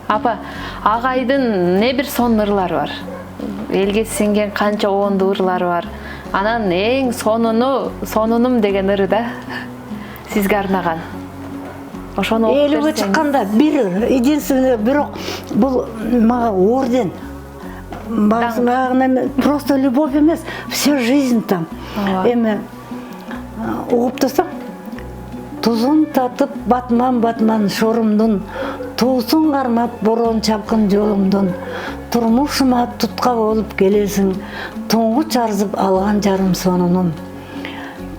Апа, агайдын не бир сонун ырлары бар. Элге сиңген канча оонду ырлары бар. Анан эң сонунум деген ыры да сизге арнаган. Ошону окуп Элиге берсең. чыкканда бир единственный бирок бул мага орден. Багына просто любовь эмес, вся жизнь там. Эми угуп турсаң, тузун татып батман шорумдун, туусун кармап борон чапкын жолумдун, турмушума тутка болуп келесиң, тоңгуч арзып алган жарым сонунум.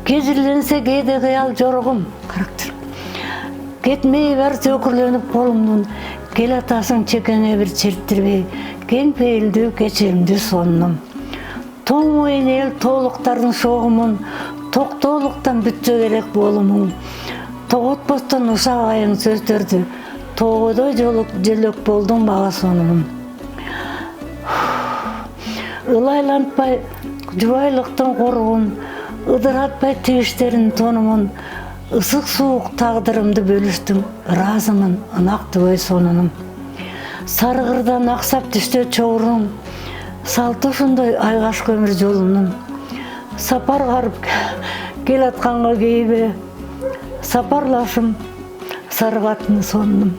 Кезирленсе кээде кыял жорогум, характер. Кетмей бар сөкүрленип колумдун, келатасың чекеңе бир черттирбей, кең пейилдүү кечиримдүү сонунум. Тоң оюн эл тоолуктардын шогумун, токтоолуктан бүтчө керек болумуң. Тоготпостон ушак айың сөздөрдү, тоогодой жөлөк болдуң мага сонумум. Ылайлантпай жубайлыктын коругун, ыдыратпай тигиштерин тонумун, ысык суук тагдырымды бөлүштүң, ыраазымын ынактыбай сонунум. Сарыгырдан аксап түштө чогуруң, салты ушундай айгаш көмүр жолунун. Сапар карып келатканга кейбе, сапарлашым сарыгаттын сонунум.